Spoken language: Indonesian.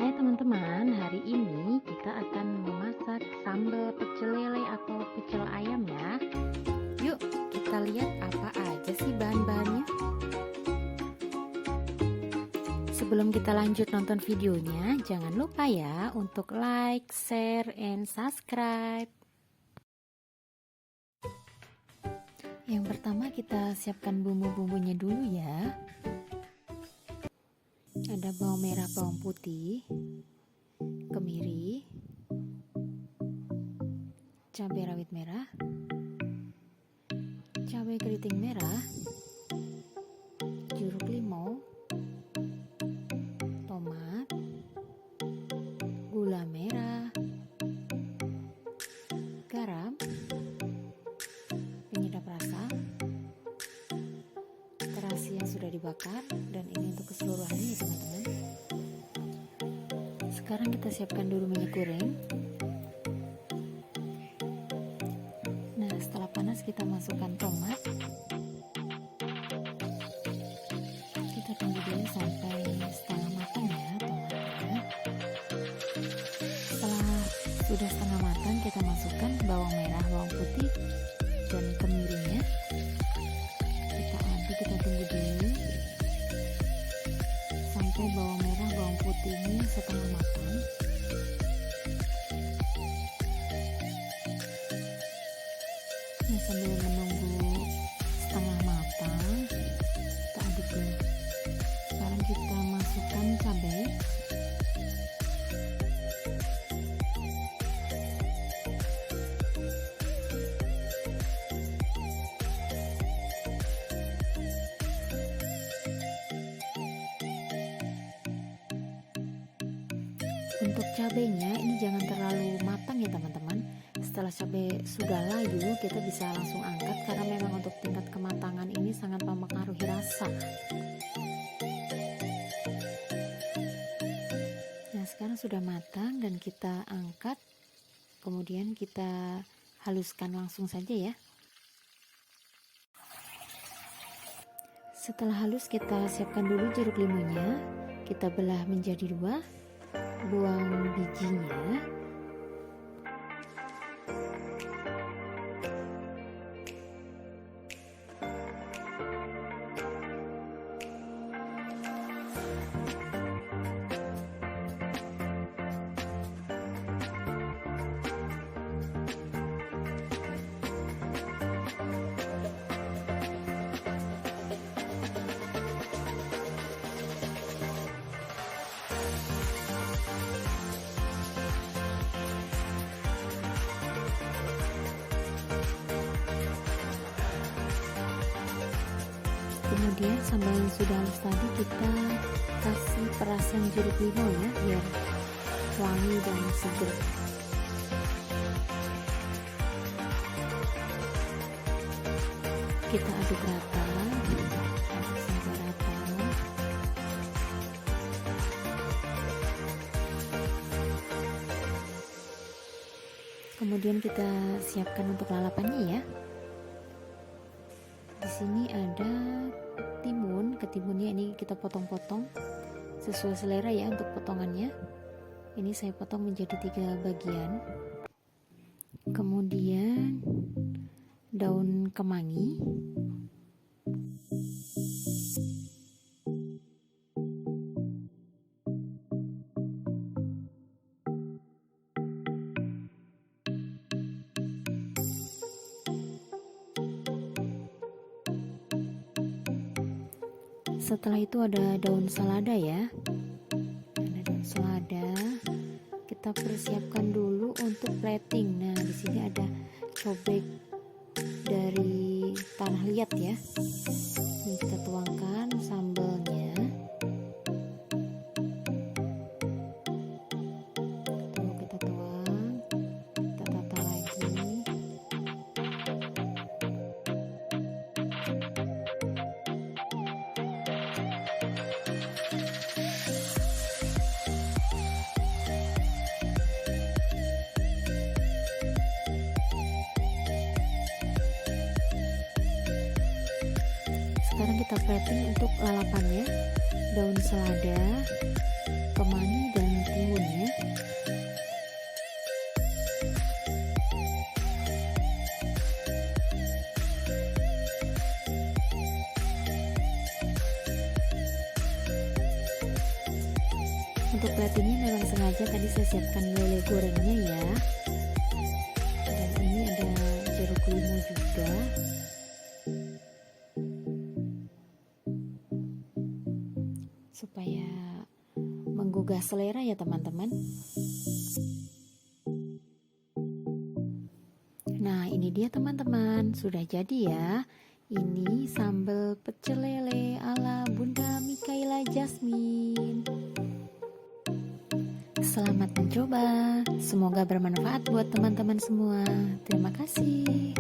Hai teman-teman, hari ini kita akan memasak sambal pecel lele atau pecel ayam ya. Yuk kita lihat apa aja sih bahan-bahannya. Sebelum kita lanjut nonton videonya, jangan lupa ya untuk like, share, and subscribe. Yang pertama kita siapkan bumbu-bumbunya dulu ya. Ada bawang merah, bawang putih, kemiri, cabai rawit merah, cabai keriting merah, jeruk limau, tomat, gula merah, garam, penyedap rasa, terasi yang sudah dibakar, dan ini untuk keseluruhannya ya teman-teman. Sekarang kita siapkan dulu minyak goreng. Nah, setelah panas kita masukkan tomat. Kita tunggu dulu sampai setengah matang ya tomatnya. Setelah sudah setengah matang, kita masukkan bawang merah, bawang putih, dan kemirinya. Kita aduk, kita tunggu dulu sampai bawang merah, bawang putih ini setengah matang. Nah, sambil menunggu setengah matang, kita aduk dulu. Sekarang kita masukkan cabai. Untuk cabenya ini jangan terlalu matang ya teman-teman. Setelah cabai sudah layu, kita bisa langsung angkat karena memang untuk tingkat kematangan ini sangat mempengaruhi rasa. Nah, sekarang sudah matang dan kita angkat. Kemudian kita haluskan langsung saja ya. Setelah halus, kita siapkan dulu jeruk limunya. Kita belah menjadi dua. Buang bijinya. Kemudian sambal yang sudah halus tadi kita kasih perasan jeruk limau ya, biar wangi dan seger. Kita aduk rata sampai rata. Kemudian kita siapkan untuk lalapannya ya. Di sini ada ketimunnya ini kita potong-potong sesuai selera ya untuk potongannya. Ini saya potong menjadi 3 bagian. Kemudian daun kemangi, setelah itu ada daun selada ya. Ada daun selada. Kita persiapkan dulu untuk plating. Nah, di sini ada cobek dari tanah liat ya. Ini kita tuangkan sambalnya. Tuh, kita tuang. Kita tata lagi. Sekarang kita plating untuk lalapannya, daun selada, kemangi, dan Untuk platingnya memang sengaja tadi saya siapkan lele gorengnya ya. Dan ini ada jeruk limau juga. Supaya menggugah selera ya teman-teman. Nah ini dia teman-teman, sudah jadi ya. Ini sambal pecel lele ala Bunda Mikaela Jasmine. Selamat mencoba, semoga bermanfaat buat teman-teman semua. Terima kasih.